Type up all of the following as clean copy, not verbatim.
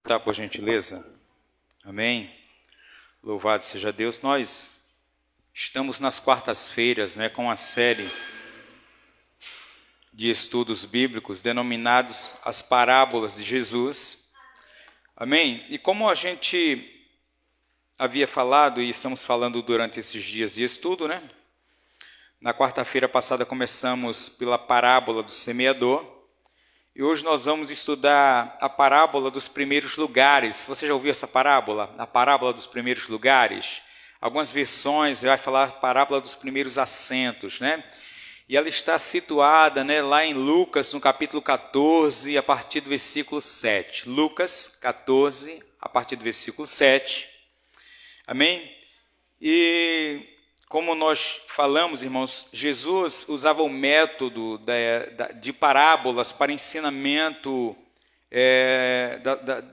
Tá, por gentileza? Amém? Louvado seja Deus. Nós estamos nas quartas-feiras, com a série de estudos bíblicos denominados as parábolas de Jesus. Amém? E como a gente havia falado e estamos falando durante esses dias de estudo, na quarta-feira passada começamos pela parábola do semeador. E hoje nós vamos estudar a parábola dos primeiros lugares. Você já ouviu essa parábola? A parábola dos primeiros lugares? Algumas versões vai falar parábola dos primeiros assentos, E ela está situada, lá em Lucas, no capítulo 14, a partir do versículo 7. Lucas 14, a partir do versículo 7. Amém? E como nós falamos, irmãos, Jesus usava o método de parábolas para ensinamento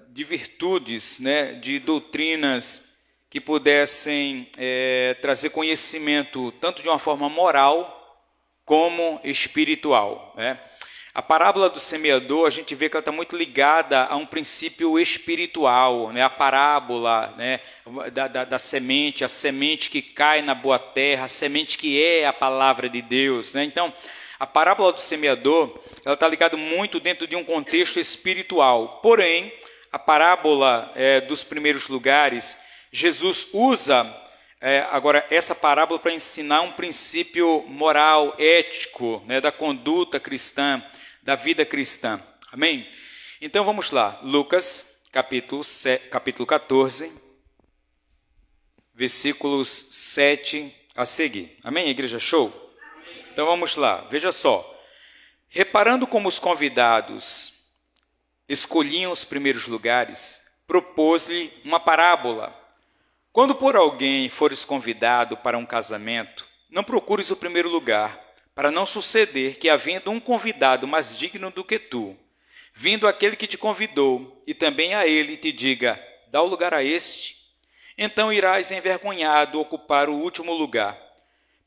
de virtudes, de doutrinas que pudessem trazer conhecimento tanto de uma forma moral como espiritual. A parábola do semeador, a gente vê que ela está muito ligada a um princípio espiritual, a parábola da semente, a semente que cai na boa terra, a semente que é a palavra de Deus. Então, a parábola do semeador, ela está ligada muito dentro de um contexto espiritual. Porém, a parábola dos primeiros lugares, Jesus usa agora essa parábola para ensinar um princípio moral, ético, da conduta cristã, da vida cristã. Amém? Então vamos lá. Lucas, capítulo 14, versículos 7 a seguir. Amém, igreja? Show? Amém. Então vamos lá. Veja só. Reparando como os convidados escolhiam os primeiros lugares, propôs-lhe uma parábola. Quando por alguém fores convidado para um casamento, não procures o primeiro lugar, para não suceder que, havendo um convidado mais digno do que tu, vindo aquele que te convidou, e também a ele te diga, dá o lugar a este, então irás envergonhado ocupar o último lugar.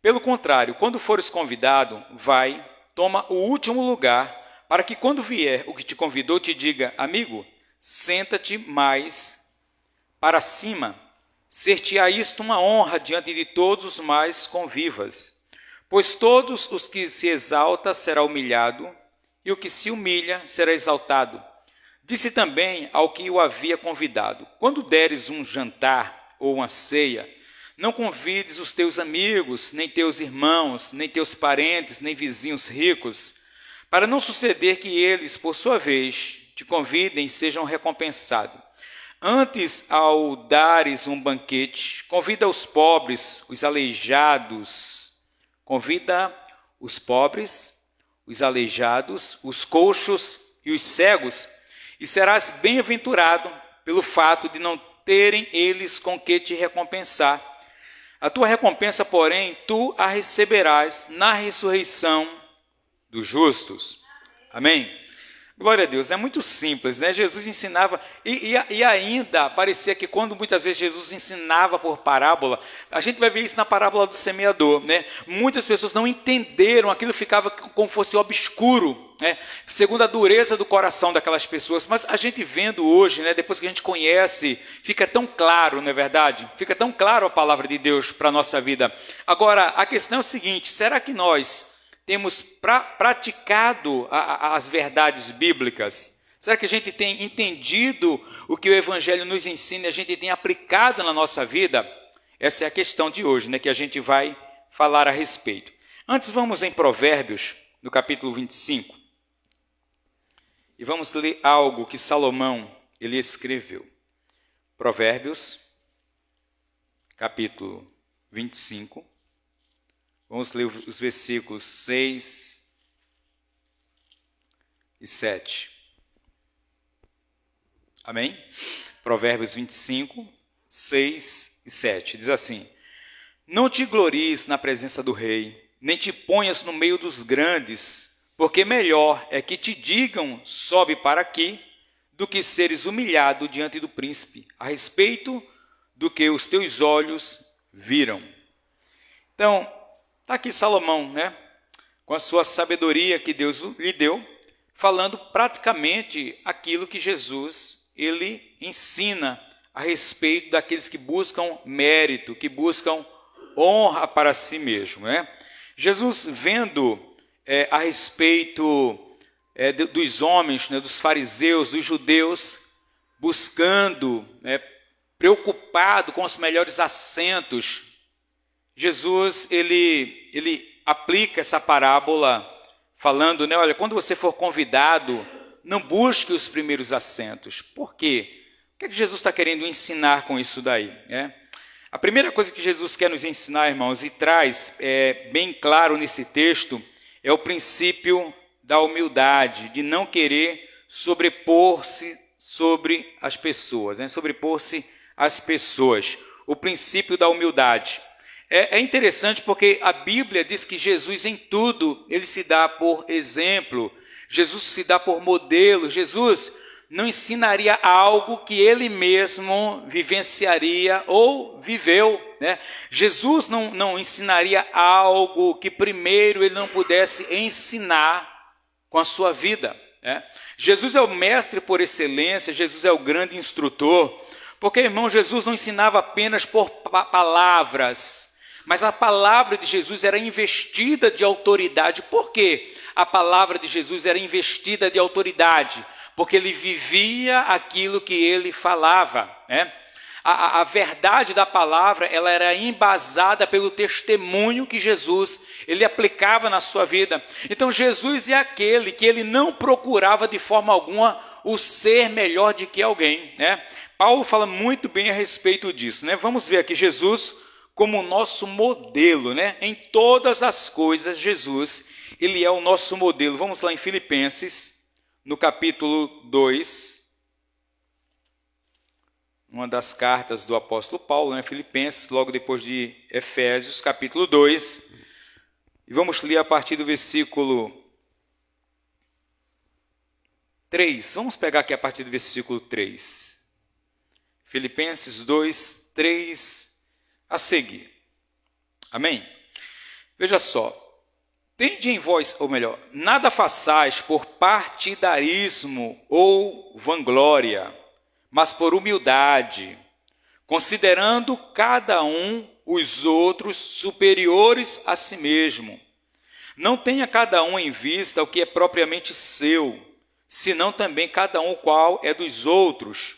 Pelo contrário, quando fores convidado, vai, toma o último lugar, para que quando vier o que te convidou te diga, amigo, senta-te mais para cima, ser-te-á isto uma honra diante de todos os mais convivas. Pois todos os que se exalta será humilhado, e o que se humilha será exaltado. Disse também ao que o havia convidado, quando deres um jantar ou uma ceia, não convides os teus amigos, nem teus irmãos, nem teus parentes, nem vizinhos ricos, para não suceder que eles, por sua vez, te convidem e sejam recompensados. Antes, ao dares um banquete, convida os pobres, os aleijados, convida os pobres, os aleijados, os coxos e os cegos, e serás bem-aventurado pelo fato de não terem eles com que te recompensar. A tua recompensa, porém, tu a receberás na ressurreição dos justos. Amém? Glória a Deus, é muito simples, Jesus ensinava, e ainda parecia que quando muitas vezes Jesus ensinava por parábola, a gente vai ver isso na parábola do semeador, Muitas pessoas não entenderam, aquilo ficava como fosse obscuro, segundo a dureza do coração daquelas pessoas, mas a gente vendo hoje, depois que a gente conhece, fica tão claro, não é verdade? Fica tão claro a palavra de Deus para a nossa vida. Agora, a questão é o seguinte, será que nós temos praticado as verdades bíblicas? Será que a gente tem entendido o que o Evangelho nos ensina e a gente tem aplicado na nossa vida? Essa é a questão de hoje, que a gente vai falar a respeito. Antes, vamos em Provérbios, no capítulo 25. E vamos ler algo que Salomão ele escreveu. Provérbios, capítulo 25. Vamos ler os versículos 6 e 7. Amém? Provérbios 25, 6 e 7. Diz assim, não te glories na presença do rei, nem te ponhas no meio dos grandes, porque melhor é que te digam, sobe para aqui, do que seres humilhado diante do príncipe, a respeito do que os teus olhos viram. Então, está aqui Salomão, com a sua sabedoria que Deus lhe deu, falando praticamente aquilo que Jesus ele ensina a respeito daqueles que buscam mérito, que buscam honra para si mesmo, né? Jesus, vendo a respeito dos homens, né, dos fariseus, dos judeus, buscando, preocupado com os melhores assentos, Jesus ele aplica essa parábola falando, né, olha, quando você for convidado, não busque os primeiros assentos. Por quê? O que é que Jesus está querendo ensinar com isso daí? A primeira coisa que Jesus quer nos ensinar, irmãos, e traz bem claro nesse texto, é o princípio da humildade, de não querer sobrepor-se sobre as pessoas, né? Sobrepor-se às pessoas. O princípio da humildade. É interessante porque a Bíblia diz que Jesus em tudo, ele se dá por exemplo, Jesus se dá por modelo, Jesus não ensinaria algo que ele mesmo vivenciaria ou viveu, né? Jesus não ensinaria algo que primeiro ele não pudesse ensinar com a sua vida, né? Jesus é o mestre por excelência, Jesus é o grande instrutor, porque, irmão, Jesus não ensinava apenas por palavras, mas a palavra de Jesus era investida de autoridade. Por quê? A palavra de Jesus era investida de autoridade, porque ele vivia aquilo que ele falava, né? A verdade da palavra, ela era embasada pelo testemunho que Jesus, ele aplicava na sua vida. Então, Jesus é aquele que ele não procurava de forma alguma o ser melhor do que alguém, né? Paulo fala muito bem a respeito disso, né? Vamos ver aqui Jesus como o nosso modelo, né? Em todas as coisas, Jesus, ele é o nosso modelo. Vamos lá em Filipenses, no capítulo 2, uma das cartas do apóstolo Paulo, né? Filipenses, logo depois de Efésios, capítulo 2, e vamos ler a partir do versículo 3. Vamos pegar aqui a partir do versículo 3. Filipenses 2, 3 a seguir. Amém? Veja só. Tende em vós, ou melhor, nada façais por partidarismo ou vanglória, mas por humildade, considerando cada um os outros superiores a si mesmo. Não tenha cada um em vista o que é propriamente seu, senão também cada um o qual é dos outros.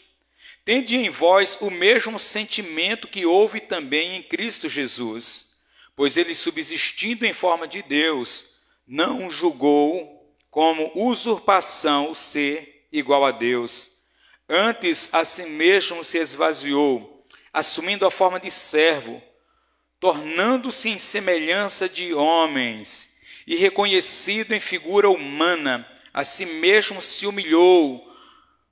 Tende em vós o mesmo sentimento que houve também em Cristo Jesus, pois ele, subsistindo em forma de Deus, não julgou como usurpação o ser igual a Deus. Antes, a si mesmo se esvaziou, assumindo a forma de servo, tornando-se em semelhança de homens, e reconhecido em figura humana, a si mesmo se humilhou,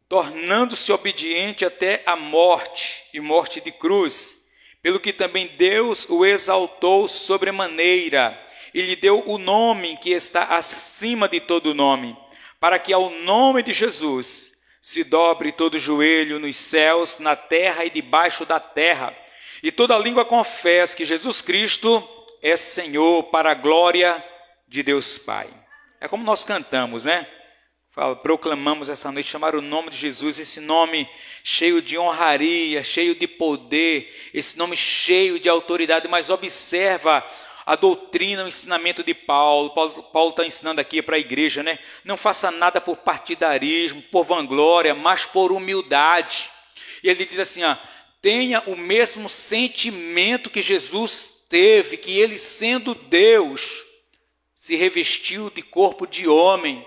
tornando-se obediente até a morte, e morte de cruz, pelo que também Deus o exaltou sobremaneira, e lhe deu o nome que está acima de todo nome, para que ao nome de Jesus se dobre todo o joelho nos céus, na terra e debaixo da terra, e toda língua confesse que Jesus Cristo é Senhor, para a glória de Deus Pai. É como nós cantamos, né? Proclamamos essa noite, chamar o nome de Jesus, esse nome cheio de honraria, cheio de poder, esse nome cheio de autoridade. Mas observa a doutrina, o ensinamento de Paulo. Paulo está ensinando aqui para a igreja, né? Não faça nada por partidarismo, por vanglória, mas por humildade. E ele diz assim, tenha o mesmo sentimento que Jesus teve, que ele, sendo Deus, se revestiu de corpo de homem,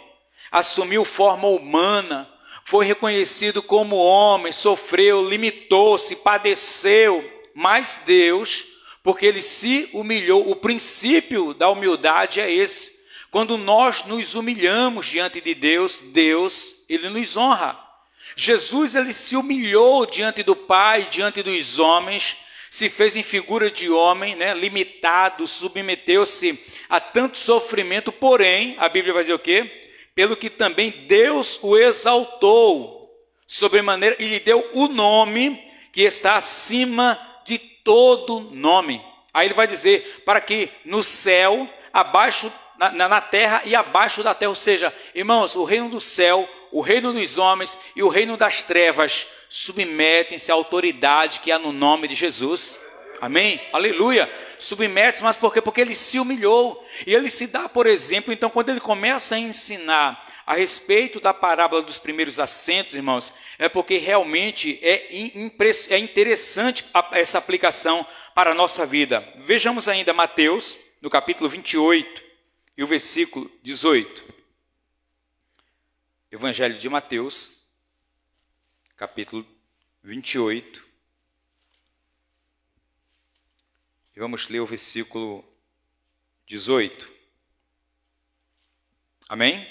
assumiu forma humana, foi reconhecido como homem, sofreu, limitou-se, padeceu, mas Deus, porque ele se humilhou. O princípio da humildade é esse. Quando nós nos humilhamos diante de Deus, Deus, ele nos honra. Jesus, ele se humilhou diante do Pai, diante dos homens, se fez em figura de homem, né, limitado, submeteu-se a tanto sofrimento, porém, a Bíblia vai dizer o quê? Pelo que também Deus o exaltou sobremaneira e lhe deu o nome que está acima de todo nome. Aí ele vai dizer, para que no céu, abaixo, na terra e abaixo da terra, ou seja, irmãos, o reino do céu, o reino dos homens e o reino das trevas submetem-se à autoridade que há no nome de Jesus. Amém? Aleluia! Submete-se, mas por quê? Porque ele se humilhou. E ele se dá, por exemplo, então, quando ele começa a ensinar a respeito da parábola dos primeiros assentos, irmãos, é porque realmente é interessante essa aplicação para a nossa vida. Vejamos ainda Mateus, no capítulo 28 e o versículo 18. Evangelho de Mateus, capítulo 28. E vamos ler o versículo 18. Amém?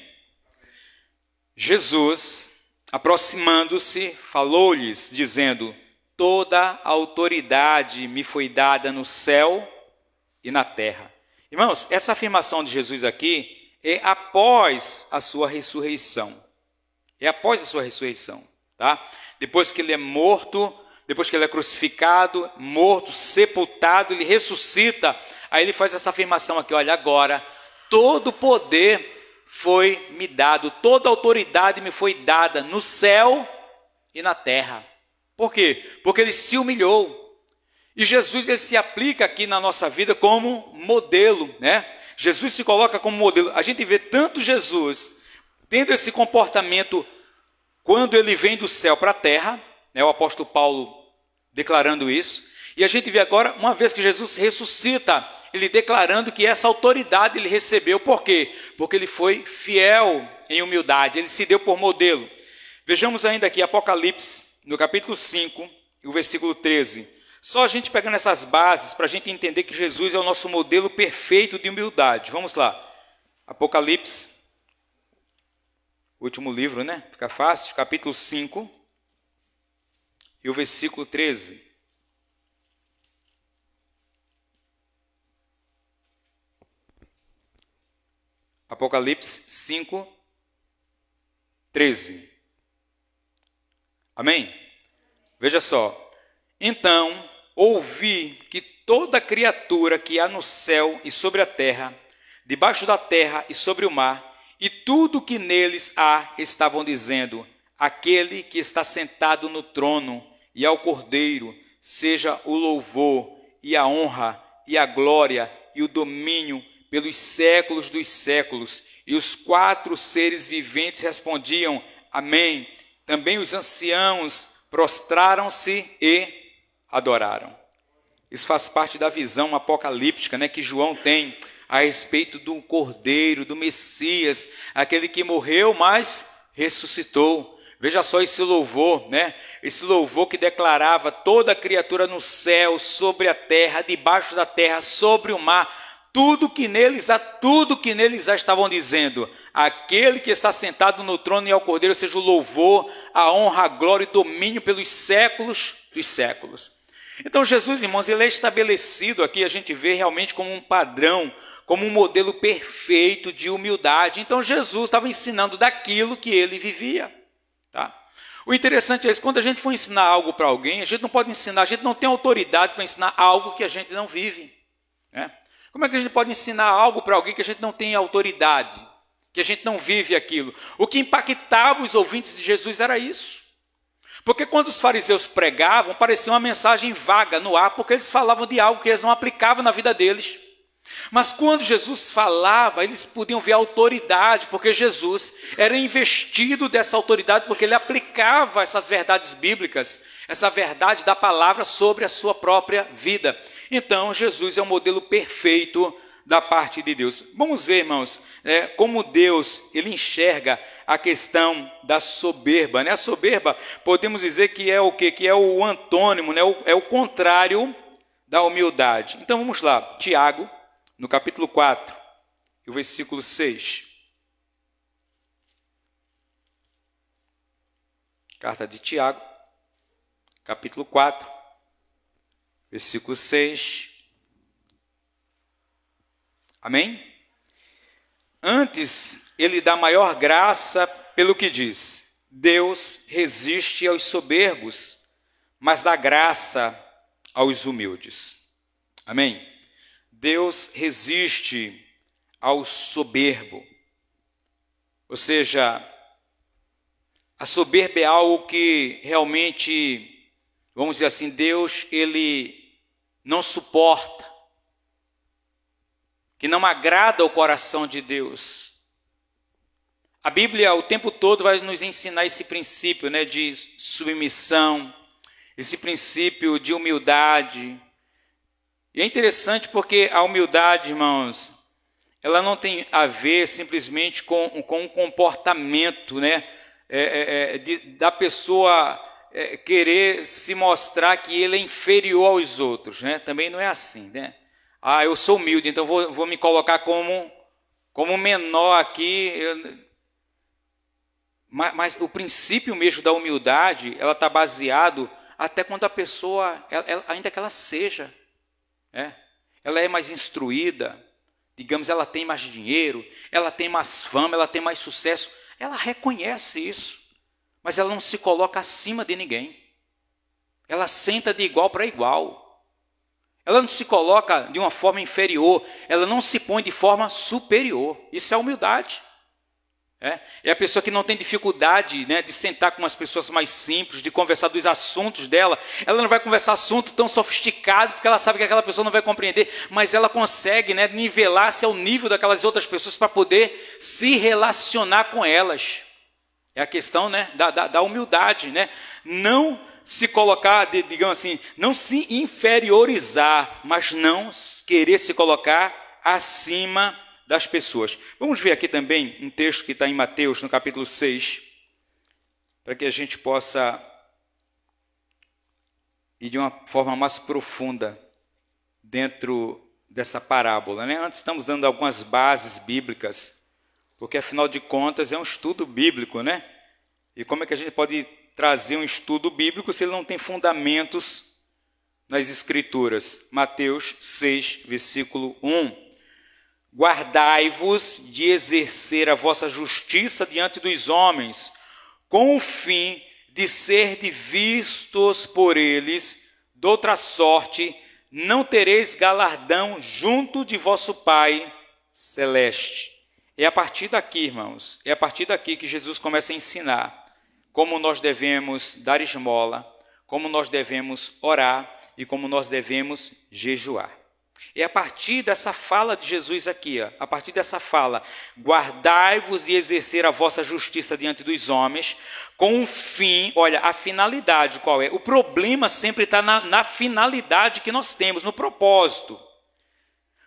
Jesus, aproximando-se, falou-lhes, dizendo: toda a autoridade me foi dada no céu e na terra. Irmãos, essa afirmação de Jesus aqui é após a sua ressurreição. É após a sua ressurreição, tá? Depois que ele é morto, depois que ele é crucificado, morto, sepultado, ele ressuscita. Aí ele faz essa afirmação aqui, olha, agora todo o poder foi me dado, toda a autoridade me foi dada no céu e na terra. Por quê? Porque ele se humilhou. E Jesus, ele se aplica aqui na nossa vida como modelo, né? Jesus se coloca como modelo. A gente vê tanto Jesus tendo esse comportamento quando ele vem do céu para a terra, né? O apóstolo Paulo declarando isso. E a gente vê agora, uma vez que Jesus ressuscita, ele declarando que essa autoridade ele recebeu. Por quê? Porque ele foi fiel em humildade, ele se deu por modelo. Vejamos ainda aqui Apocalipse, no capítulo 5, e o versículo 13. Só a gente pegando essas bases para a gente entender que Jesus é o nosso modelo perfeito de humildade. Vamos lá. Apocalipse, último livro, né? Fica fácil. Capítulo 5 e o versículo 13. Apocalipse 5, 13. Amém? Veja só. Então, ouvi que toda criatura que há no céu e sobre a terra, debaixo da terra e sobre o mar, e tudo que neles há, estavam dizendo: aquele que está sentado no trono e ao Cordeiro, seja o louvor e a honra e a glória e o domínio pelos séculos dos séculos. E os 4 seres viventes respondiam: amém. Também os anciãos prostraram-se e adoraram. Isso faz parte da visão apocalíptica, né, que João tem a respeito do Cordeiro, do Messias, aquele que morreu, mas ressuscitou. Veja só esse louvor, né? Esse louvor que declarava toda criatura no céu, sobre a terra, debaixo da terra, sobre o mar, tudo que neles há estavam dizendo: aquele que está sentado no trono e ao Cordeiro, seja o louvor, a honra, a glória e domínio pelos séculos dos séculos. Então Jesus, irmãos, ele é estabelecido aqui, a gente vê realmente como um padrão, como um modelo perfeito de humildade. Então Jesus estava ensinando daquilo que ele vivia, tá? O interessante é isso, quando a gente for ensinar algo para alguém, a gente não pode ensinar, a gente não tem autoridade para ensinar algo que a gente não vive, né? Como é que a gente pode ensinar algo para alguém que a gente não tem autoridade, que a gente não vive aquilo? O que impactava os ouvintes de Jesus era isso. Porque quando os fariseus pregavam, parecia uma mensagem vaga no ar, porque eles falavam de algo que eles não aplicavam na vida deles. Mas quando Jesus falava, eles podiam ver a autoridade, porque Jesus era investido dessa autoridade, porque ele aplicava essas verdades bíblicas, essa verdade da palavra sobre a sua própria vida. Então, Jesus é o modelo perfeito da parte de Deus. Vamos ver, irmãos, como Deus ele enxerga a questão da soberba, né? A soberba, podemos dizer que é o quê? Que é o antônimo, né? É o contrário da humildade. Então, vamos lá. Tiago, no capítulo 4, o versículo 6. Carta de Tiago, capítulo 4, versículo 6. Amém? Antes, ele dá maior graça pelo que diz: Deus resiste aos soberbos, mas dá graça aos humildes. Amém? Deus resiste ao soberbo. Ou seja, A soberba é algo que realmente, vamos dizer assim, Deus, ele não suporta, que não agrada ao coração de Deus. A Bíblia o tempo todo vai nos ensinar esse princípio, né, de submissão, esse princípio de humildade. E é interessante porque a humildade, irmãos, ela não tem a ver simplesmente com um comportamento, né, da pessoa querer se mostrar que ele é inferior aos outros, né? Também não é assim, né? Ah, eu sou humilde, então vou me colocar como menor aqui. Mas o princípio mesmo da humildade, ela está baseado até quando a pessoa, ainda que ela seja, né? Ela é mais instruída, digamos, ela tem mais dinheiro, ela tem mais fama, ela tem mais sucesso. Ela reconhece isso, mas ela não se coloca acima de ninguém. Ela senta de igual para igual. Ela não se coloca de uma forma inferior, ela não se põe de forma superior. Isso é humildade. É a pessoa que não tem dificuldade, né, de sentar com umas pessoas mais simples, de conversar dos assuntos dela. Ela não vai conversar assunto tão sofisticado, porque ela sabe que aquela pessoa não vai compreender, mas ela consegue, né, nivelar-se ao nível daquelas outras pessoas para poder se relacionar com elas. É a questão, né, da humildade, né? Não se colocar, digamos assim, não se inferiorizar, mas não querer se colocar acima das pessoas. Vamos ver aqui também um texto que está em Mateus, no capítulo 6, para que a gente possa ir de uma forma mais profunda dentro dessa parábola, né? Antes estamos dando algumas bases bíblicas, porque afinal de contas é um estudo bíblico, né? E como é que a gente pode trazer um estudo bíblico se ele não tem fundamentos nas Escrituras? Mateus 6, versículo 1. Guardai-vos de exercer a vossa justiça diante dos homens, com o fim de ser vistos por eles, doutra sorte, não tereis galardão junto de vosso Pai celeste. É a partir daqui, irmãos, é a partir daqui que Jesus começa a ensinar como nós devemos dar esmola, como nós devemos orar e como nós devemos jejuar. É a partir dessa fala de Jesus aqui, a partir dessa fala, guardai-vos de exercer a vossa justiça diante dos homens, com o fim, olha, a finalidade qual é? O problema sempre está na finalidade que nós temos, no propósito.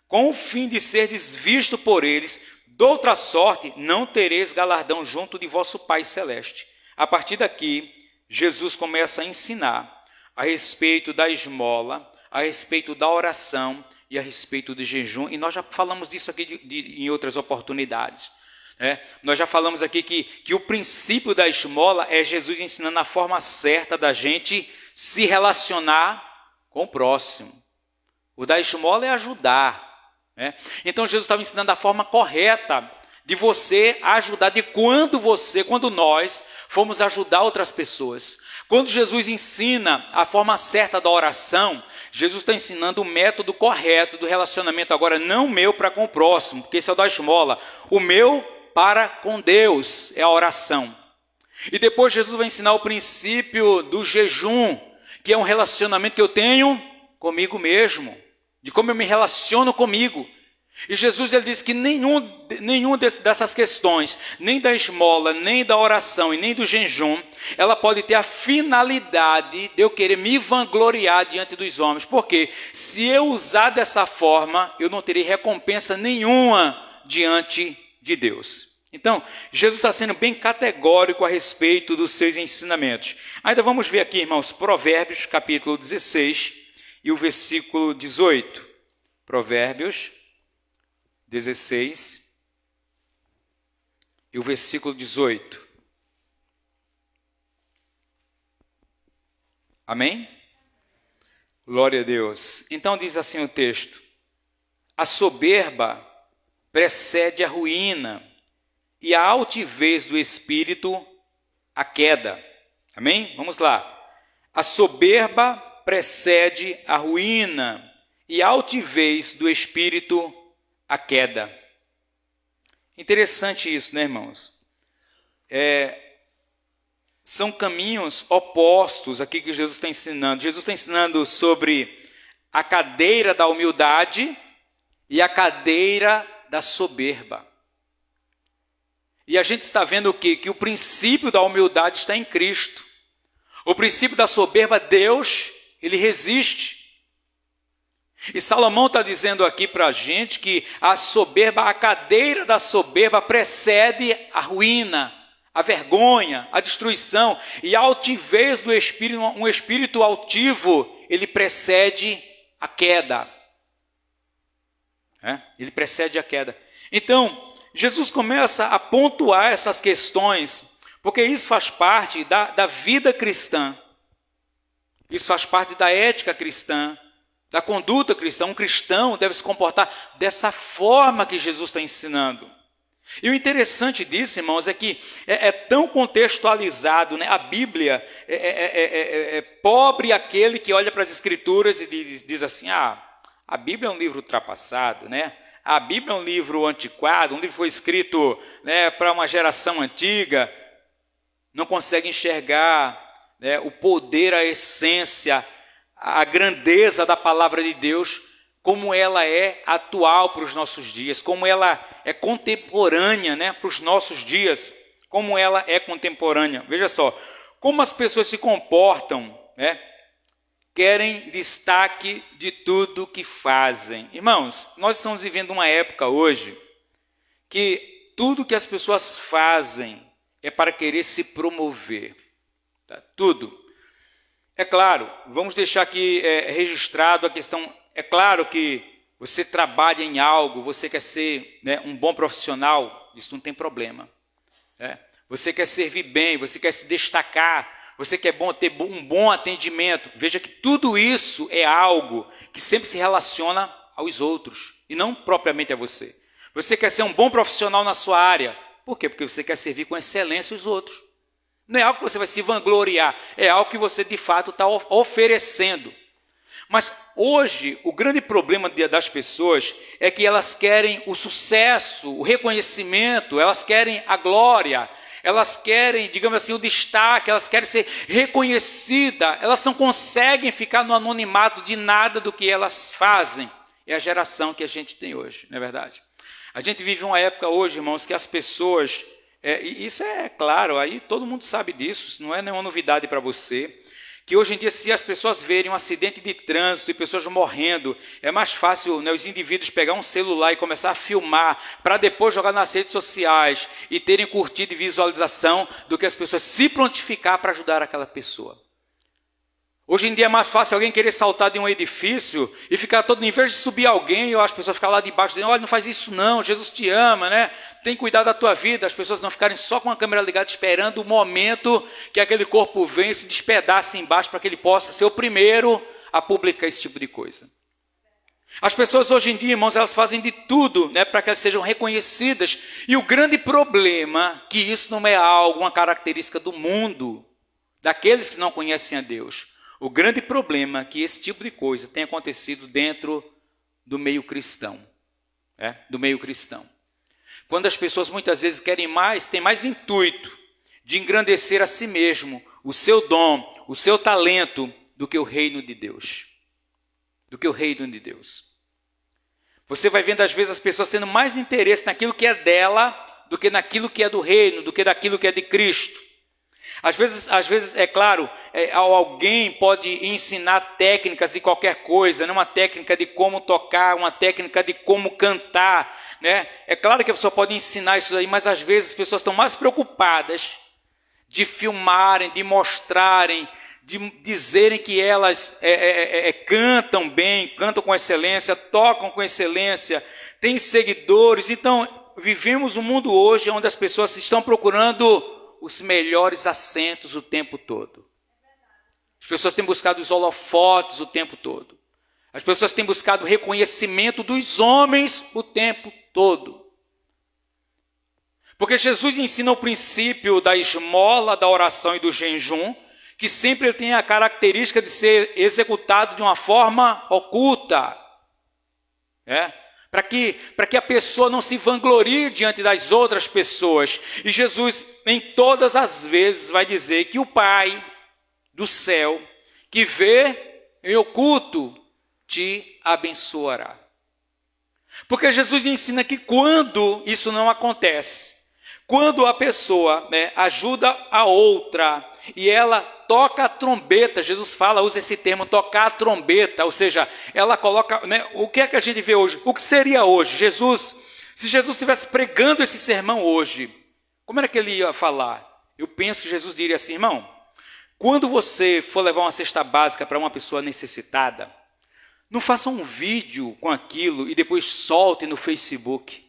Com o fim de seres visto por eles, doutra sorte, não tereis galardão junto de vosso Pai celeste. A partir daqui, Jesus começa a ensinar a respeito da esmola, a respeito da oração e a respeito do jejum, e nós já falamos disso aqui em outras oportunidades. Nós já falamos aqui que o princípio da esmola é Jesus ensinando a forma certa da gente se relacionar com o próximo. O da esmola é ajudar. Então Jesus estava ensinando a forma correta de você ajudar, de quando nós fomos ajudar outras pessoas. Quando Jesus ensina a forma certa da oração, Jesus está ensinando o método correto do relacionamento, agora não o meu para com o próximo, porque esse é o da esmola, o meu para com Deus é a oração. E depois Jesus vai ensinar o princípio do jejum, que é um relacionamento que eu tenho comigo mesmo, de como eu me relaciono comigo. E Jesus ele diz que nenhum dessas questões, nem da esmola, nem da oração e nem do jejum, ela pode ter a finalidade de eu querer me vangloriar diante dos homens. Porque se eu usar dessa forma, eu não terei recompensa nenhuma diante de Deus. Então, Jesus está sendo bem categórico a respeito dos seus ensinamentos. Ainda vamos ver aqui, irmãos, Provérbios, capítulo 16 e o versículo 18. Provérbios 16 e o versículo 18. Amém? Glória a Deus. Então diz assim o texto: a soberba precede a ruína, e a altivez do espírito a queda. Amém? Vamos lá. A soberba precede a ruína, e a altivez do espírito a queda. Interessante isso, né, irmãos? são caminhos opostos aqui que Jesus está ensinando. Jesus está ensinando sobre a cadeira da humildade e a cadeira da soberba. E a gente está vendo o quê? Que o princípio da humildade está em Cristo. O princípio da soberba, Deus, ele resiste. E Salomão está dizendo aqui para a gente que a soberba, a cadeira da soberba precede a ruína, a vergonha, a destruição. E a altivez do espírito, um espírito altivo, ele precede a queda. Ele precede a queda. Então, Jesus começa a pontuar essas questões, porque isso faz parte da vida cristã. Isso faz parte da ética cristã, da conduta cristã. Um cristão deve se comportar dessa forma que Jesus está ensinando. E o interessante disso, irmãos, é que é tão contextualizado, né? A Bíblia é pobre aquele que olha para as Escrituras e diz assim, a Bíblia é um livro ultrapassado, né? A Bíblia é um livro antiquado, um livro que foi escrito, né, para uma geração antiga, não consegue enxergar, né, o poder, a essência, a grandeza da palavra de Deus, como ela é atual para os nossos dias, como ela é contemporânea, né, para os nossos dias, como ela é contemporânea. Veja só, como as pessoas se comportam, né, querem destaque de tudo que fazem. Irmãos, nós estamos vivendo uma época hoje que tudo que as pessoas fazem é para querer se promover. Tá? Tudo. É claro, vamos deixar aqui registrado a questão. É claro que você trabalha em algo, você quer ser, né, um bom profissional, isso não tem problema. Né? Você quer servir bem, você quer se destacar, você quer ter um bom atendimento. Veja que tudo isso é algo que sempre se relaciona aos outros e não propriamente a você. Você quer ser um bom profissional na sua área. Por quê? Porque você quer servir com excelência os outros. Não é algo que você vai se vangloriar, é algo que você de fato está oferecendo. Mas hoje, o grande problema das pessoas é que elas querem o sucesso, o reconhecimento, elas querem a glória, elas querem, digamos assim, o destaque, elas querem ser reconhecidas, elas não conseguem ficar no anonimato de nada do que elas fazem. É a geração que a gente tem hoje, não é verdade? A gente vive uma época hoje, irmãos, que as pessoas, e isso é claro, aí todo mundo sabe disso, isso não é nenhuma novidade para você, que hoje em dia, se as pessoas verem um acidente de trânsito e pessoas morrendo, é mais fácil, né, os indivíduos pegar um celular e começar a filmar para depois jogar nas redes sociais e terem curtida e visualização do que as pessoas se prontificar para ajudar aquela pessoa. Hoje em dia é mais fácil alguém querer saltar de um edifício e ficar todo, em vez de subir alguém, ou as pessoas ficarem lá debaixo dizendo, olha, não faz isso não, Jesus te ama, né? Tem cuidado da tua vida. As pessoas não ficarem só com a câmera ligada esperando o momento que aquele corpo venha e se despedace embaixo para que ele possa ser o primeiro a publicar esse tipo de coisa. As pessoas hoje em dia, irmãos, elas fazem de tudo, né, para que elas sejam reconhecidas. E o grande problema é que isso não é algo, uma característica do mundo, daqueles que não conhecem a Deus. O grande problema é que esse tipo de coisa tem acontecido dentro do meio cristão. Do meio cristão. Quando as pessoas muitas vezes querem mais, têm mais intuito de engrandecer a si mesmo, o seu dom, o seu talento, do que o reino de Deus. Do que o reino de Deus. Você vai vendo às vezes as pessoas tendo mais interesse naquilo que é dela, do que naquilo que é do reino, do que naquilo que é de Cristo. Às vezes, é claro, alguém pode ensinar técnicas de qualquer coisa, né? Uma técnica de como tocar, uma técnica de como cantar, né? É claro que a pessoa pode ensinar isso aí, mas às vezes as pessoas estão mais preocupadas de filmarem, de mostrarem, de dizerem que elas cantam bem, cantam com excelência, tocam com excelência, têm seguidores. Então, vivemos um mundo hoje onde as pessoas estão procurando os melhores assentos o tempo todo. As pessoas têm buscado os holofotes o tempo todo. As pessoas têm buscado o reconhecimento dos homens o tempo todo. Porque Jesus ensina o princípio da esmola, da oração e do jejum, que sempre tem a característica de ser executado de uma forma oculta. para que a pessoa não se vanglorie diante das outras pessoas. E Jesus, em todas as vezes, vai dizer que o Pai do céu, que vê em oculto, te abençoará. Porque Jesus ensina que quando isso não acontece, quando a pessoa ajuda a outra e ela toca a trombeta, Jesus fala, usa esse termo, tocar a trombeta, ou seja, ela coloca, o que é que a gente vê hoje? O que seria hoje? Se Jesus estivesse pregando esse sermão hoje, como era que ele ia falar? Eu penso que Jesus diria assim, irmão, quando você for levar uma cesta básica para uma pessoa necessitada, não faça um vídeo com aquilo e depois solte no Facebook.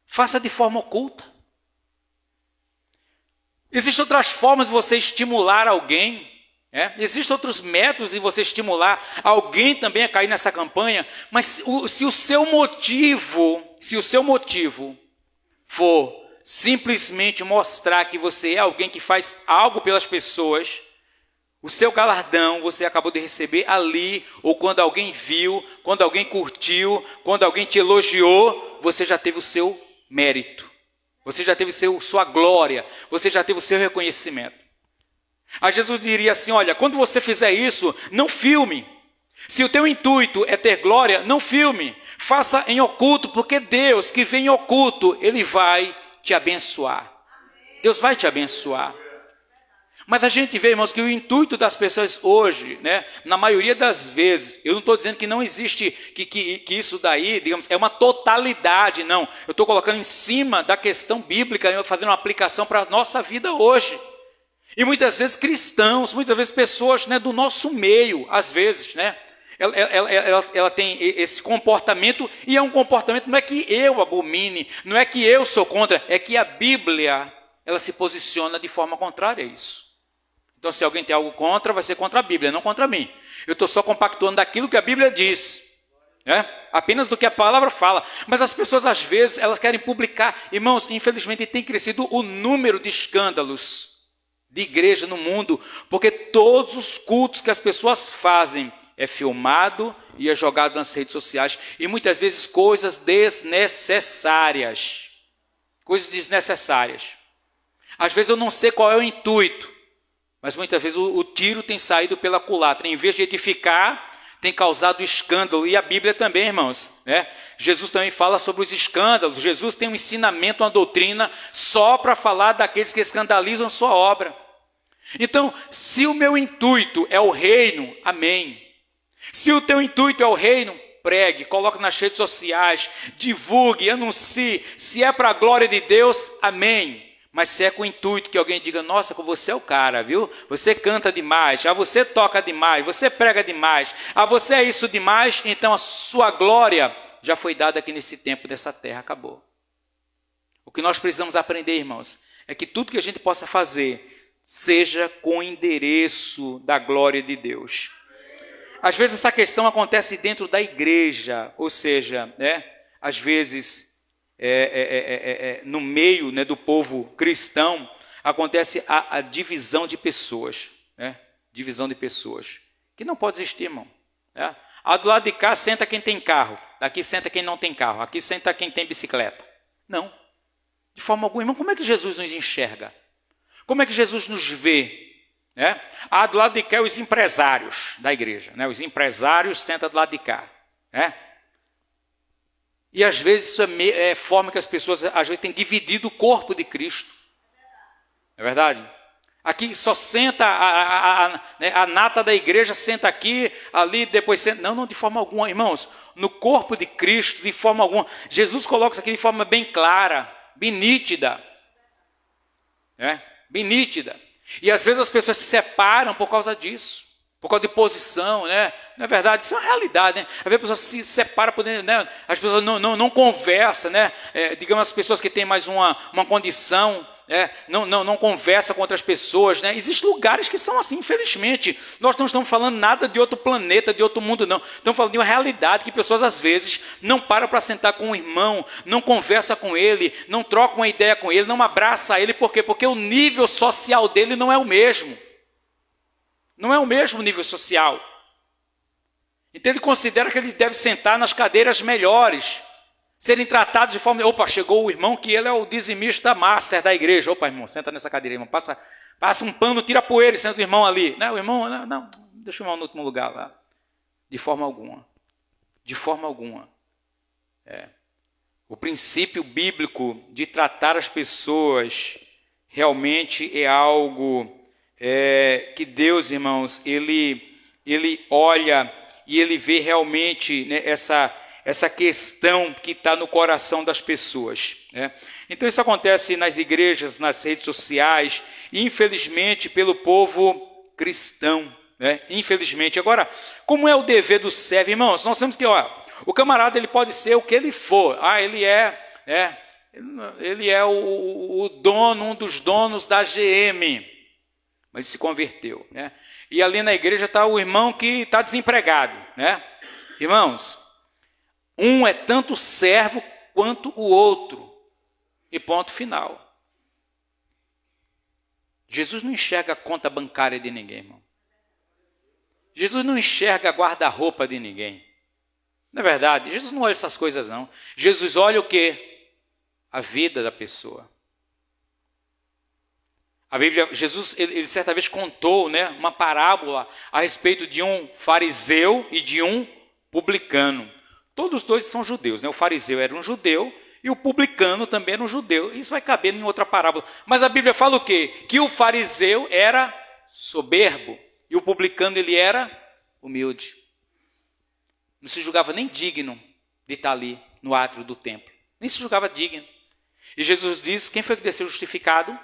Faça de forma oculta. Existem outras formas de você estimular alguém. Existem outros métodos de você estimular alguém também a cair nessa campanha. Mas se o seu motivo for simplesmente mostrar que você é alguém que faz algo pelas pessoas, o seu galardão você acabou de receber ali, ou quando alguém viu, quando alguém curtiu, quando alguém te elogiou, você já teve o seu mérito. Você já teve sua glória, você já teve o seu reconhecimento. Aí Jesus diria assim, olha, quando você fizer isso, não filme. Se o teu intuito é ter glória, não filme. Faça em oculto, porque Deus que vem em oculto, Ele vai te abençoar. Deus vai te abençoar. Mas a gente vê, irmãos, que o intuito das pessoas hoje, na maioria das vezes, eu não estou dizendo que não existe, que isso daí, digamos, é uma totalidade, não. Eu estou colocando em cima da questão bíblica, fazendo uma aplicação para a nossa vida hoje. E muitas vezes cristãos, muitas vezes pessoas do nosso meio, às vezes, ela tem esse comportamento, e é um comportamento, não é que eu abomine, não é que eu sou contra, é que a Bíblia, ela se posiciona de forma contrária a isso. Então, se alguém tem algo contra, vai ser contra a Bíblia, não contra mim. Eu estou só compactuando daquilo que a Bíblia diz. Apenas do que a palavra fala. Mas as pessoas, às vezes, elas querem publicar. Irmãos, infelizmente, tem crescido o número de escândalos de igreja no mundo, porque todos os cultos que as pessoas fazem é filmado e é jogado nas redes sociais. E muitas vezes coisas desnecessárias. Coisas desnecessárias. Às vezes eu não sei qual é o intuito. Mas muitas vezes o tiro tem saído pela culatra. Em vez de edificar, tem causado escândalo. E a Bíblia também, irmãos. Jesus também fala sobre os escândalos. Jesus tem um ensinamento, uma doutrina, só para falar daqueles que escandalizam sua obra. Então, se o meu intuito é o reino, amém. Se o teu intuito é o reino, pregue, coloque nas redes sociais, divulgue, anuncie. Se é para a glória de Deus, amém. Mas se é com o intuito que alguém diga, nossa, você é o cara, viu? Você canta demais, você toca demais, você prega demais, você é isso demais, então a sua glória já foi dada aqui nesse tempo dessa terra, acabou. O que nós precisamos aprender, irmãos, é que tudo que a gente possa fazer seja com o endereço da glória de Deus. Às vezes essa questão acontece dentro da igreja, ou seja, às vezes no meio do povo cristão, acontece a divisão de pessoas. Divisão de pessoas. Que não pode existir, irmão. Do lado de cá senta quem tem carro, daqui senta quem não tem carro, aqui senta quem tem bicicleta. Não. De forma alguma, irmão, como é que Jesus nos enxerga? Como é que Jesus nos vê? Do lado de cá os empresários da igreja. Os empresários sentam do lado de cá. E às vezes isso é forma que as pessoas às vezes têm dividido o corpo de Cristo. É verdade? Aqui só senta a nata da igreja, senta aqui, ali, depois senta. Não, de forma alguma, irmãos. No corpo de Cristo, de forma alguma. Jesus coloca isso aqui de forma bem clara, bem nítida. Bem nítida. E às vezes as pessoas se separam por causa disso. Por causa de posição, não é verdade? Isso é uma realidade, Às vezes as pessoas se separam, as pessoas não conversam, digamos, as pessoas que têm mais uma condição, não conversam com outras pessoas, Existem lugares que são assim, infelizmente. Nós não estamos falando nada de outro planeta, de outro mundo, não. Estamos falando de uma realidade que pessoas, às vezes, não param para sentar com o irmão, não conversam com ele, não trocam uma ideia com ele, não abraçam ele. Por quê? Porque o nível social dele não é o mesmo. Não é o mesmo nível social. Então ele considera que ele deve sentar nas cadeiras melhores, serem tratados de forma... Opa, chegou o irmão que ele é o dizimista master da igreja. Opa, irmão, senta nessa cadeira, irmão. Passa um pano, tira a poeira e senta o irmão ali. Não, o irmão, não, deixa o irmão no último lugar lá. De forma alguma. De forma alguma. O princípio bíblico de tratar as pessoas realmente é algo que Deus, irmãos, ele olha e ele vê realmente, né, essa questão que está no coração das pessoas. Né? Então isso acontece nas igrejas, nas redes sociais, e infelizmente pelo povo cristão. Né? Infelizmente. Agora, como é o dever do servo? Irmãos, nós temos que... o camarada ele pode ser o que ele for. Ele é o dono, um dos donos da GM, mas se converteu. Né? E ali na igreja está o irmão que está desempregado. Né? Irmãos, um é tanto servo quanto o outro. E ponto final. Jesus não enxerga a conta bancária de ninguém, irmão. Jesus não enxerga guarda-roupa de ninguém. Não é verdade? Jesus não olha essas coisas, não. Jesus olha o quê? A vida da pessoa. A Bíblia, Jesus, ele certa vez contou, né, uma parábola a respeito de um fariseu e de um publicano. Todos os dois são judeus, né? O fariseu era um judeu e o publicano também era um judeu. Isso vai caber em outra parábola. Mas a Bíblia fala o quê? Que o fariseu era soberbo e o publicano ele era humilde. Não se julgava nem digno de estar ali no átrio do templo. Nem se julgava digno. E Jesus diz, quem foi que desceu justificado?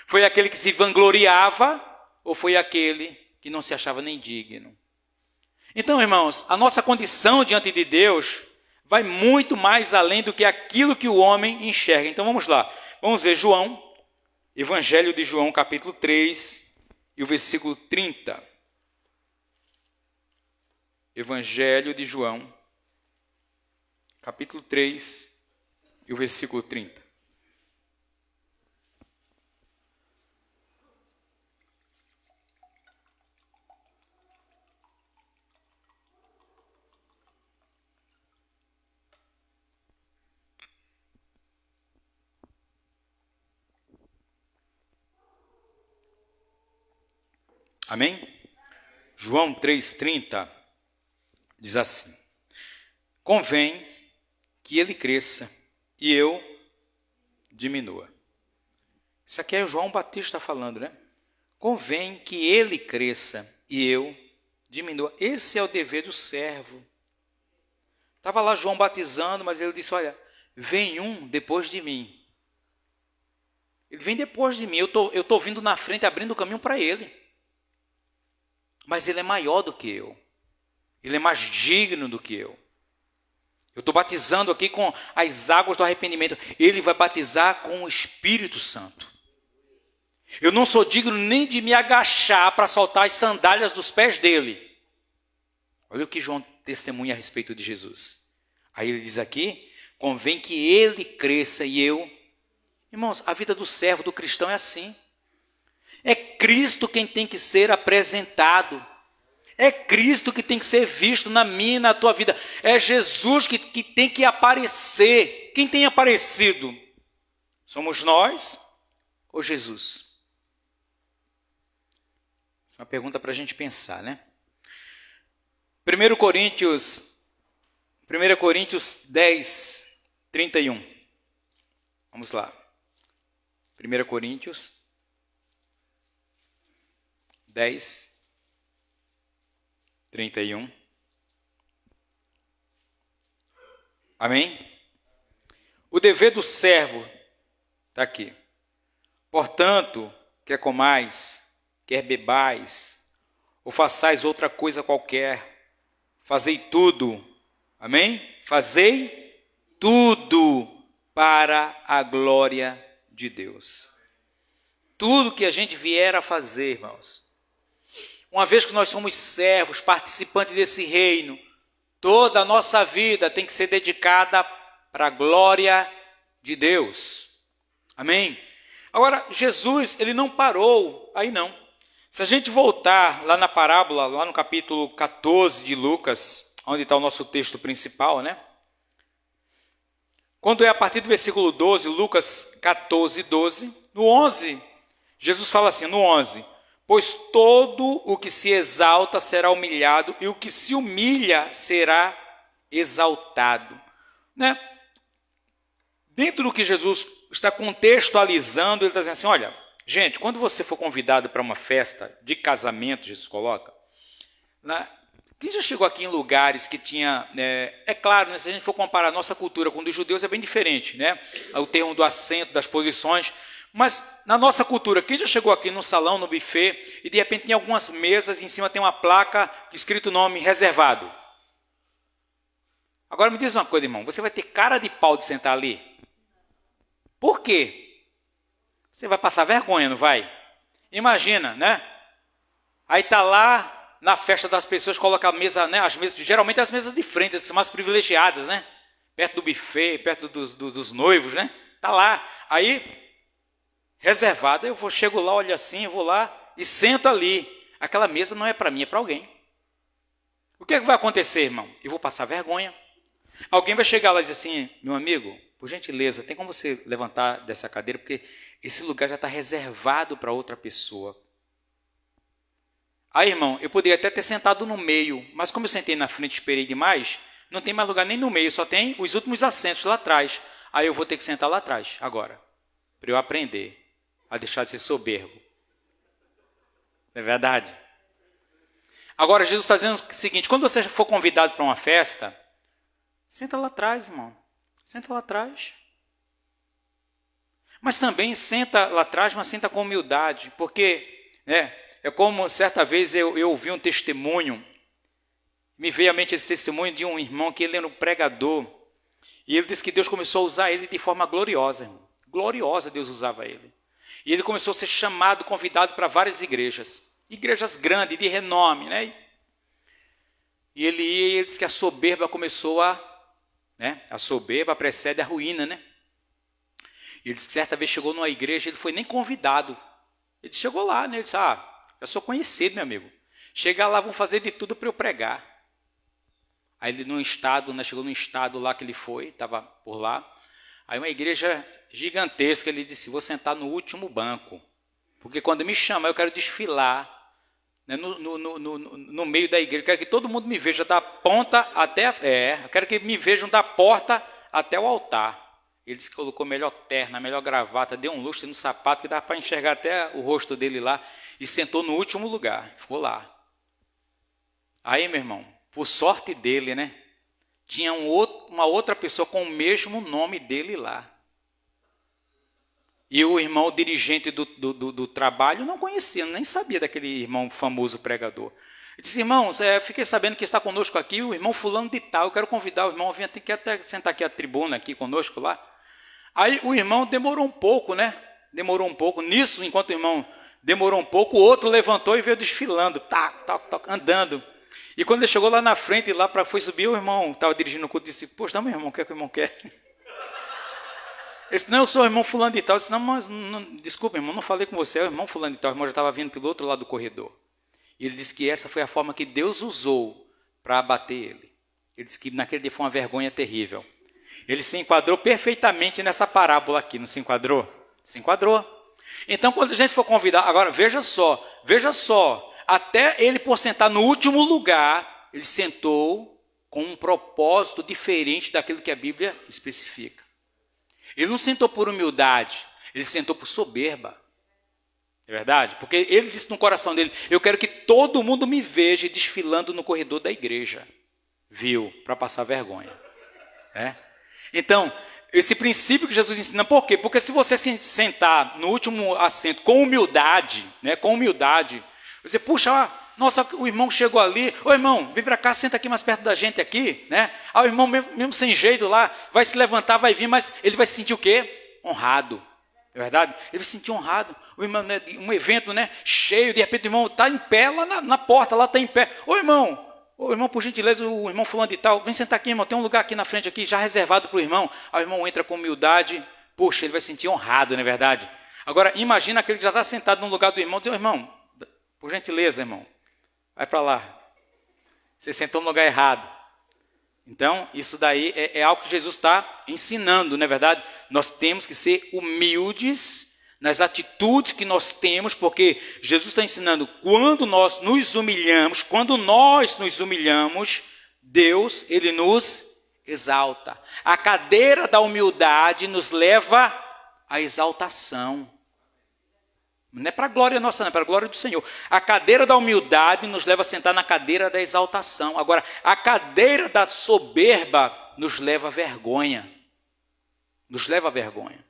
Foi aquele que se vangloriava ou foi aquele que não se achava nem digno? Então, irmãos, a nossa condição diante de Deus vai muito mais além do que aquilo que o homem enxerga. Então, vamos lá. Vamos ver João, Evangelho de João, capítulo 3, e o versículo 30. Evangelho de João, capítulo 3, e o versículo 30. Amém? João 3,30 diz assim: convém que ele cresça e eu diminua. Isso aqui é João Batista falando, né? Convém que ele cresça e eu diminua. Esse é o dever do servo. Estava lá João batizando, mas ele disse, olha, vem um depois de mim. Ele vem depois de mim, eu estou vindo na frente, abrindo o caminho para ele. Mas ele é maior do que eu. Ele é mais digno do que eu. Eu estou batizando aqui com as águas do arrependimento. Ele vai batizar com o Espírito Santo. Eu não sou digno nem de me agachar para soltar as sandálias dos pés dele. Olha o que João testemunha a respeito de Jesus. Aí ele diz aqui, convém que ele cresça e eu... Irmãos, a vida do servo, do cristão é assim. É Cristo quem tem que ser apresentado. É Cristo que tem que ser visto na minha e na tua vida. É Jesus que tem que aparecer. Quem tem aparecido? Somos nós ou Jesus? Essa é uma pergunta para a gente pensar, né? 1 Coríntios 10, 31. Vamos lá. 1 Coríntios 10, 31. Amém? O dever do servo está aqui. Portanto, quer comais, quer bebais, ou façais outra coisa qualquer, fazei tudo. Amém? Fazei tudo para a glória de Deus. Tudo que a gente vier a fazer, irmãos. Uma vez que nós somos servos, participantes desse reino, toda a nossa vida tem que ser dedicada para a glória de Deus. Amém? Agora, Jesus, ele não parou aí não. Se a gente voltar lá na parábola, lá no capítulo 14 de Lucas, onde está o nosso texto principal, né? Quando é a partir do versículo 12, Lucas 14, 12, no 11, Jesus fala assim, no 11, pois todo o que se exalta será humilhado e o que se humilha será exaltado. Né? Dentro do que Jesus está contextualizando, ele está dizendo assim, olha, gente, quando você for convidado para uma festa de casamento, Jesus coloca, quem já chegou aqui em lugares que tinha, é claro, né, se a gente for comparar a nossa cultura com a dos judeus é bem diferente, né? O termo do assento, das posições, mas na nossa cultura, quem já chegou aqui no salão, no buffet, e de repente tem algumas mesas e em cima tem uma placa escrito o nome reservado. Agora me diz uma coisa, irmão, você vai ter cara de pau de sentar ali? Por quê? Você vai passar vergonha, não vai? Imagina, né? Aí está lá na festa das pessoas, coloca a mesa, né? As mesas, geralmente as mesas de frente, são mais privilegiadas, né? Perto do buffet, perto dos noivos, né? Está lá. Aí, reservado, chego lá, olho assim, vou lá e sento ali. Aquela mesa não é para mim, é para alguém. O que é que vai acontecer, irmão? Eu vou passar vergonha. Alguém vai chegar lá e dizer assim, meu amigo, por gentileza, tem como você levantar dessa cadeira, porque esse lugar já está reservado para outra pessoa. Aí, irmão, eu poderia até ter sentado no meio, mas como eu sentei na frente e esperei demais, não tem mais lugar nem no meio, só tem os últimos assentos lá atrás. Aí eu vou ter que sentar lá atrás, agora, para eu aprender a deixar de ser soberbo. Não é verdade? Agora, Jesus está dizendo o seguinte, quando você for convidado para uma festa, senta lá atrás, irmão. Senta lá atrás. Mas também senta lá atrás, mas senta com humildade, porque é como certa vez eu ouvi um testemunho, me veio à mente esse testemunho de um irmão que ele era um pregador, e ele disse que Deus começou a usar ele de forma gloriosa, irmão. Gloriosa Deus usava ele. E ele começou a ser chamado, convidado para várias igrejas grandes, de renome, né? E ele ia e ele disse que a soberba começou a soberba precede a ruína, né? Ele disse que certa vez chegou numa igreja, ele foi nem convidado. Ele chegou lá, né? Ele disse, eu sou conhecido, meu amigo. Chega lá, vão fazer de tudo para eu pregar. Aí ele chegou num estado lá que ele foi, estava por lá. Aí uma igreja gigantesca, ele disse, vou sentar no último banco. Porque quando me chamar, eu quero desfilar, né, no meio da igreja. Eu quero que todo mundo me veja da ponta até... eu quero que me vejam da porta até o altar. Ele disse que colocou melhor terna, melhor gravata, deu um lustre no sapato, que dava para enxergar até o rosto dele lá, e sentou no último lugar, ficou lá. Aí, meu irmão, por sorte dele, né? Tinha uma outra pessoa com o mesmo nome dele lá. E o irmão dirigente do trabalho não conhecia, nem sabia daquele irmão famoso pregador. Ele disse, irmão, fiquei sabendo que está conosco aqui o irmão fulano de tal, eu quero convidar o irmão, vir até sentar aqui a tribuna aqui conosco lá. Aí o irmão demorou um pouco, né? Demorou um pouco. Nisso, enquanto o irmão demorou um pouco, o outro levantou e veio desfilando, andando. E quando ele chegou lá na frente, foi subir, o irmão estava dirigindo o culto e disse, poxa, meu irmão, o que é que o irmão quer? Ele disse, não, eu sou o irmão fulano de tal. Eu disse, não, mas desculpa, irmão, não falei com você, é o irmão fulano de tal. O irmão já estava vindo pelo outro lado do corredor. E ele disse que essa foi a forma que Deus usou para abater ele. Ele disse que naquele dia foi uma vergonha terrível. Ele se enquadrou perfeitamente nessa parábola aqui, não se enquadrou? Se enquadrou. Então, quando a gente for convidar, agora veja só, até ele por sentar no último lugar, ele sentou com um propósito diferente daquilo que a Bíblia especifica. Ele não sentou por humildade, ele sentou por soberba. É verdade? Porque ele disse no coração dele, eu quero que todo mundo me veja desfilando no corredor da igreja. Viu? Para passar vergonha. Então, esse princípio que Jesus ensina, por quê? Porque se você se sentar no último assento com humildade, você, puxa, nossa, o irmão chegou ali, ô irmão, vem para cá, senta aqui mais perto da gente aqui, né? O irmão mesmo sem jeito lá, vai se levantar, vai vir, mas ele vai se sentir o quê? Honrado. É verdade? Ele vai se sentir honrado. O irmão, né, um evento, né, cheio, de repente o irmão está em pé lá na porta, lá está em pé. Ô irmão, por gentileza, o irmão fulano de tal, vem sentar aqui, irmão, tem um lugar aqui na frente, aqui, já reservado para o irmão. Aí o irmão entra com humildade, puxa, ele vai se sentir honrado, não é verdade? Agora, imagina aquele que já está sentado no lugar do irmão, diz, irmão, Por gentileza, irmão, vai para lá. Você sentou no lugar errado. Então, isso daí é algo que Jesus está ensinando, não é verdade? Nós temos que ser humildes nas atitudes que nós temos, porque Jesus está ensinando, quando nós nos humilhamos, Deus, Ele nos exalta. A cadeira da humildade nos leva à exaltação. Não é para a glória nossa, não, é para a glória do Senhor. A cadeira da humildade nos leva a sentar na cadeira da exaltação. Agora, a cadeira da soberba nos leva à vergonha. Nos leva à vergonha.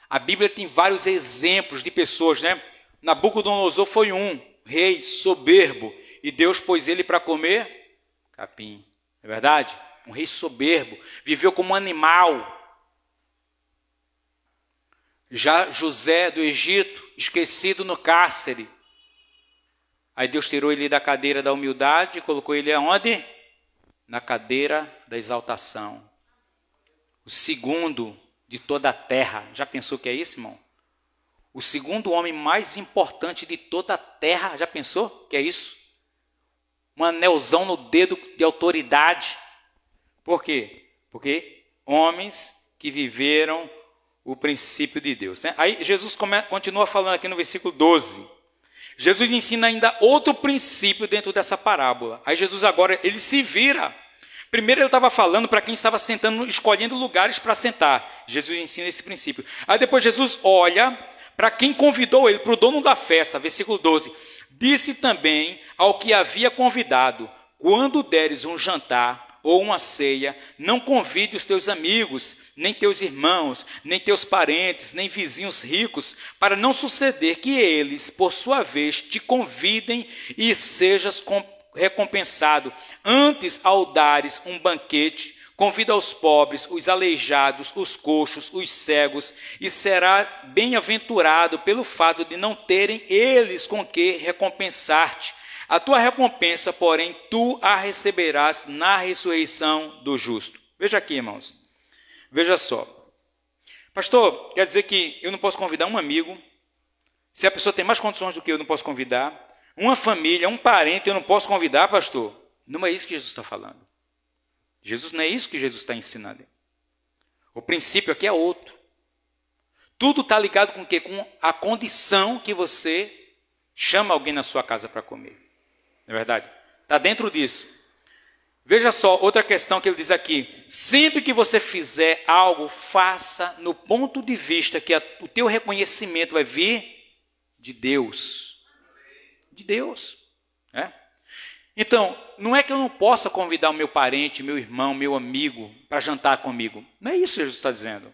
A Bíblia tem vários exemplos de pessoas, né? Nabucodonosor foi um rei soberbo e Deus pôs ele para comer capim. É verdade? Um rei soberbo, viveu como um animal. Já José do Egito, esquecido no cárcere. Aí Deus tirou ele da cadeira da humildade e colocou ele aonde? Na cadeira da exaltação. O segundo de toda a terra. Já pensou que é isso, irmão? O segundo homem mais importante de toda a terra. Já pensou que é isso? Um anelzão no dedo de autoridade. Por quê? Porque homens que viveram o princípio de Deus, né? Aí Jesus continua falando aqui no versículo 12. Jesus ensina ainda outro princípio dentro dessa parábola. Aí Jesus agora, ele se vira. Primeiro ele estava falando para quem estava sentando, escolhendo lugares para sentar. Jesus ensina esse princípio. Aí depois Jesus olha para quem convidou ele, para o dono da festa, versículo 12. Disse também ao que havia convidado, quando deres um jantar ou uma ceia, não convide os teus amigos, nem teus irmãos, nem teus parentes, nem vizinhos ricos, para não suceder que eles, por sua vez, te convidem e sejas recompensado. Antes, ao dares um banquete, convida os pobres, os aleijados, os coxos, os cegos, e serás bem-aventurado pelo fato de não terem eles com que recompensar-te. A tua recompensa, porém, tu a receberás na ressurreição do justo. Veja aqui, irmãos. Veja só. Pastor, quer dizer que eu não posso convidar um amigo? Se a pessoa tem mais condições do que eu não posso convidar? Uma família, um parente, eu não posso convidar, pastor? Não é isso que Jesus está falando. Não é isso que Jesus está ensinando. O princípio aqui é outro. Tudo está ligado com o quê? Com a condição que você chama alguém na sua casa para comer. Não é verdade? Está dentro disso. Veja só, outra questão que ele diz aqui. Sempre que você fizer algo, faça no ponto de vista que o teu reconhecimento vai vir de Deus. De Deus. Né? Então, não é que eu não possa convidar o meu parente, meu irmão, meu amigo para jantar comigo. Não é isso que Jesus está dizendo.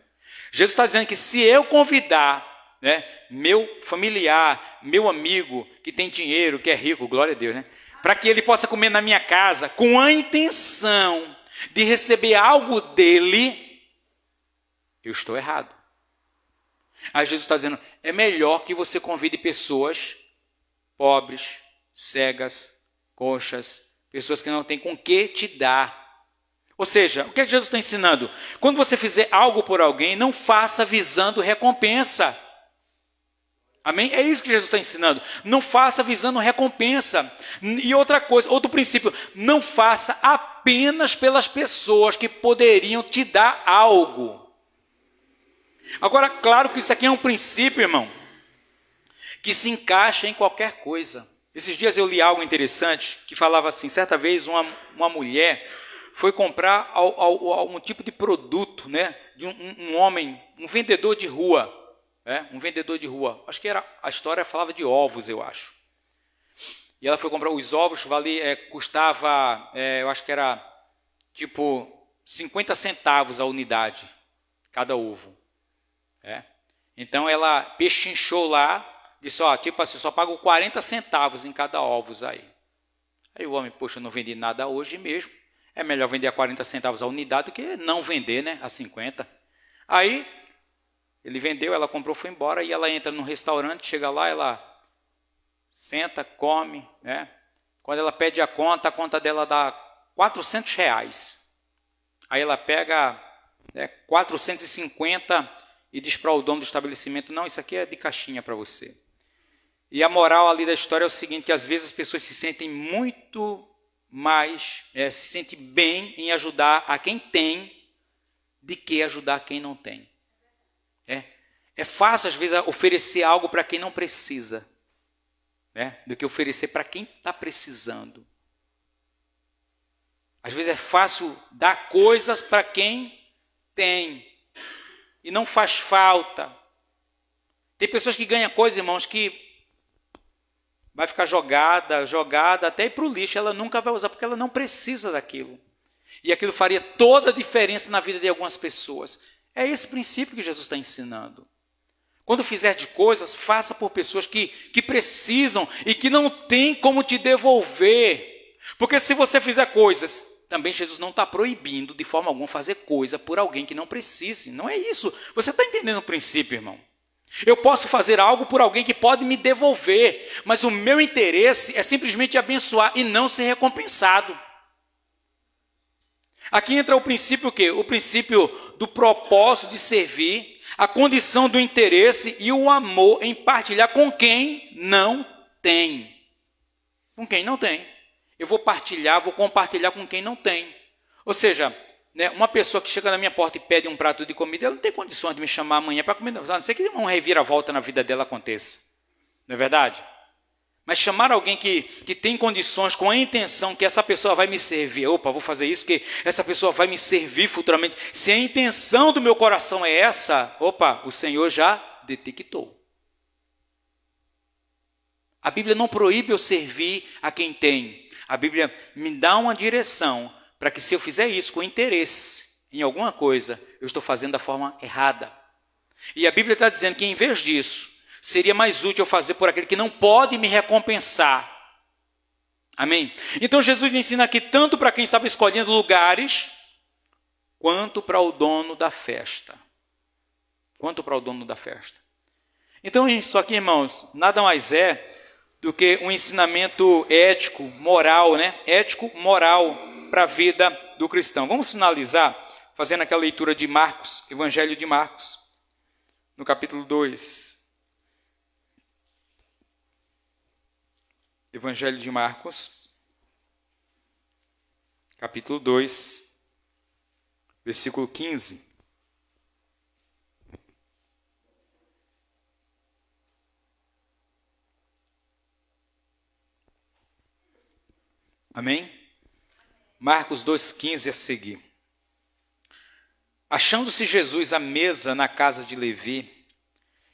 Jesus está dizendo que se eu convidar, né, meu familiar, meu amigo que tem dinheiro, que é rico, glória a Deus, né? Para que ele possa comer na minha casa, com a intenção de receber algo dele, eu estou errado. Aí Jesus está dizendo, é melhor que você convide pessoas pobres, cegas, coxas, pessoas que não têm com que te dar. Ou seja, o que Jesus está ensinando? Quando você fizer algo por alguém, não faça visando recompensa. Amém? É isso que Jesus está ensinando. Não faça visando recompensa. E outra coisa, outro princípio, não faça apenas pelas pessoas que poderiam te dar algo. Agora, claro que isso aqui é um princípio, irmão, que se encaixa em qualquer coisa. Esses dias eu li algo interessante, que falava assim, certa vez uma mulher foi comprar algum tipo de produto, né, de um homem, um vendedor de rua. Um vendedor de rua. Acho que a história falava de ovos, eu acho. E ela foi comprar os ovos, custava, eu acho que era tipo 50 centavos a unidade, cada ovo. Então ela pechinchou lá, disse, tipo assim, só pago 40 centavos em cada ovos aí. Aí o homem, poxa, eu não vendi nada hoje mesmo. É melhor vender a 40 centavos a unidade do que não vender, né, a 50. Aí ele vendeu, ela comprou, foi embora, e ela entra num restaurante, chega lá, ela senta, come, né? Quando ela pede a conta dela dá R$400. Aí ela pega 450 e diz para o dono do estabelecimento, não, isso aqui é de caixinha para você. E a moral ali da história é o seguinte, que às vezes as pessoas se sentem muito mais, se sentem bem em ajudar a quem tem, de que ajudar quem não tem. É fácil, às vezes, oferecer algo para quem não precisa, do que oferecer para quem está precisando. Às vezes é fácil dar coisas para quem tem e não faz falta. Tem pessoas que ganham coisas, irmãos, que vai ficar jogada, até ir para o lixo, ela nunca vai usar, porque ela não precisa daquilo. E aquilo faria toda a diferença na vida de algumas pessoas. É esse princípio que Jesus está ensinando. Quando fizer de coisas, faça por pessoas que precisam e que não tem como te devolver. Porque se você fizer coisas, também Jesus não está proibindo de forma alguma fazer coisa por alguém que não precise. Não é isso. Você está entendendo o princípio, irmão? Eu posso fazer algo por alguém que pode me devolver, mas o meu interesse é simplesmente abençoar e não ser recompensado. Aqui entra o princípio o quê? O princípio do propósito de servir, a condição do interesse e o amor em partilhar com quem não tem. Com quem não tem. Eu vou partilhar, vou compartilhar com quem não tem. Ou seja, uma pessoa que chega na minha porta e pede um prato de comida, ela não tem condições de me chamar amanhã para comer. A não ser que uma reviravolta na vida dela aconteça. Não é verdade? Mas chamar alguém que tem condições, com a intenção que essa pessoa vai me servir. Opa, vou fazer isso porque essa pessoa vai me servir futuramente. Se a intenção do meu coração é essa, opa, o Senhor já detectou. A Bíblia não proíbe eu servir a quem tem. A Bíblia me dá uma direção para que se eu fizer isso com interesse em alguma coisa, eu estou fazendo da forma errada. E a Bíblia está dizendo que em vez disso, seria mais útil eu fazer por aquele que não pode me recompensar. Amém? Então Jesus ensina aqui tanto para quem estava escolhendo lugares, quanto para o dono da festa. Quanto para o dono da festa. Então isso aqui, irmãos, nada mais é do que um ensinamento ético, moral, Ético, moral para a vida do cristão. Vamos finalizar fazendo aquela leitura de Marcos, Evangelho de Marcos, no capítulo 2. Evangelho de Marcos, capítulo 2, versículo 15. Amém? Marcos 2,15 a seguir. Achando-se Jesus à mesa na casa de Levi,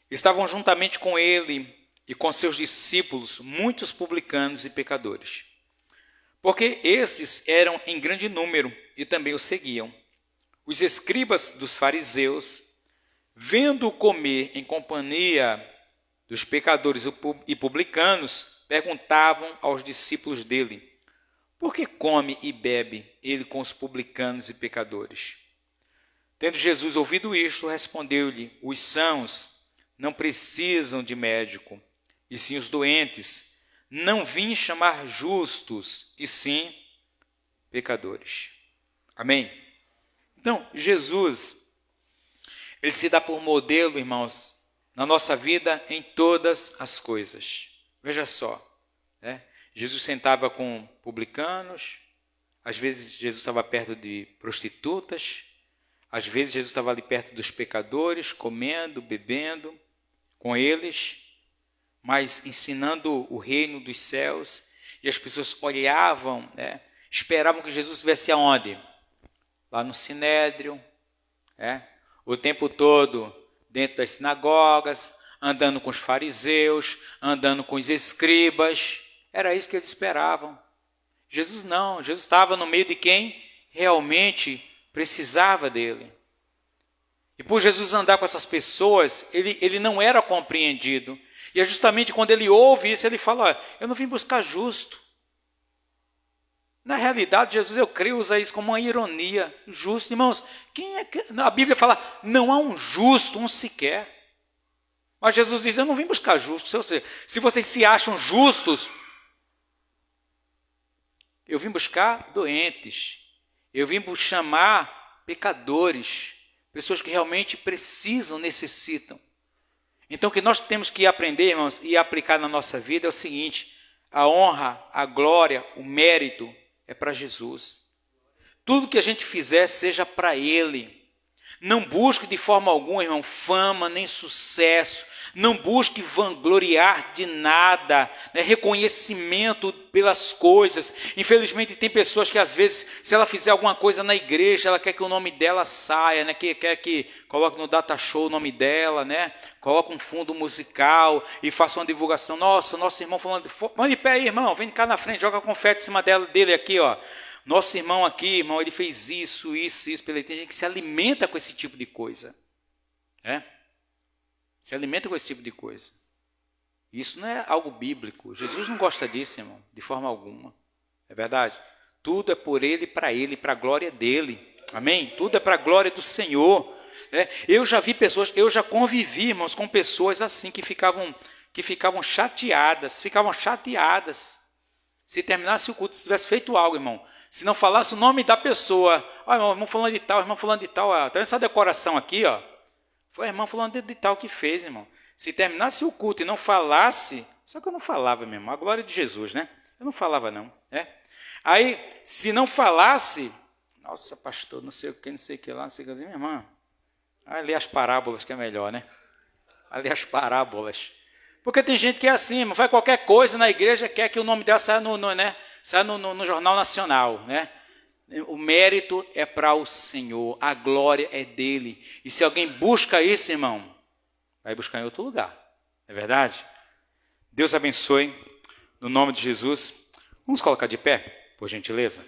estavam juntamente com ele e com seus discípulos muitos publicanos e pecadores, porque esses eram em grande número e também o seguiam. Os escribas dos fariseus, vendo-o comer em companhia dos pecadores e publicanos, perguntavam aos discípulos dele: por que come e bebe ele com os publicanos e pecadores? Tendo Jesus ouvido isto, respondeu-lhe: os sãos não precisam de médico, e sim os doentes. Não vim chamar justos, e sim pecadores. Amém? Então, Jesus, ele se dá por modelo, irmãos, na nossa vida em todas as coisas. Veja só, Jesus sentava com publicanos, às vezes Jesus estava perto de prostitutas, às vezes Jesus estava ali perto dos pecadores, comendo, bebendo com eles, mas ensinando o reino dos céus, e as pessoas olhavam, esperavam que Jesus estivesse aonde? Lá no Sinédrio, o tempo todo dentro das sinagogas, andando com os fariseus, andando com os escribas. Era isso que eles esperavam. Jesus não, Jesus estava no meio de quem realmente precisava dele. E por Jesus andar com essas pessoas, ele não era compreendido. E é justamente quando ele ouve isso, ele fala: eu não vim buscar justo. Na realidade, Jesus, eu creio, usa isso como uma ironia. Justo, irmãos, a Bíblia fala: não há um justo, um sequer. Mas Jesus diz: eu não vim buscar justo. Se vocês se acham justos, eu vim buscar doentes. Eu vim chamar pecadores, pessoas que realmente precisam, necessitam. Então, o que nós temos que aprender, irmãos, e aplicar na nossa vida é o seguinte: a honra, a glória, o mérito é para Jesus. Tudo que a gente fizer seja para Ele. Não busque de forma alguma, irmão, fama nem sucesso. Não busque vangloriar de nada, né? Reconhecimento pelas coisas. Infelizmente tem pessoas que às vezes, se ela fizer alguma coisa na igreja, ela quer que o nome dela saia, né? Quer que coloque no data show o nome dela, né? Coloque um fundo musical e faça uma divulgação. Nossa, nosso irmão falando, manda de pé aí, irmão, vem cá na frente, joga confete em cima dele aqui, ó. Nosso irmão aqui, irmão, ele fez isso. Tem gente que se alimenta com esse tipo de coisa. Se alimenta com esse tipo de coisa. Isso não é algo bíblico. Jesus não gosta disso, irmão, de forma alguma. É verdade? Tudo é por Ele, para a glória dEle. Amém? Tudo é para a glória do Senhor. Eu já vi pessoas, eu já convivi, irmãos, com pessoas assim que ficavam chateadas. Se terminasse o culto, se tivesse feito algo, irmão, se não falasse o nome da pessoa, ó, irmão fulano de tal, ó, tá vendo essa decoração aqui, ó? Foi a irmã fulano de tal que fez, irmão. Se terminasse o culto e não falasse, só que eu não falava mesmo, a glória de Jesus, né? Eu não falava não, Aí, se não falasse, nossa, pastor, não sei o que lá, não sei o que, minha irmã, ali as parábolas que é melhor, né? Ali as parábolas. Porque tem gente que é assim, irmão, faz qualquer coisa na igreja, quer que o nome dela saia no Jornal Nacional, né? O mérito é para o Senhor, a glória é dele. E se alguém busca isso, irmão, vai buscar em outro lugar. Não é verdade? Deus abençoe, no nome de Jesus. Vamos colocar de pé, por gentileza?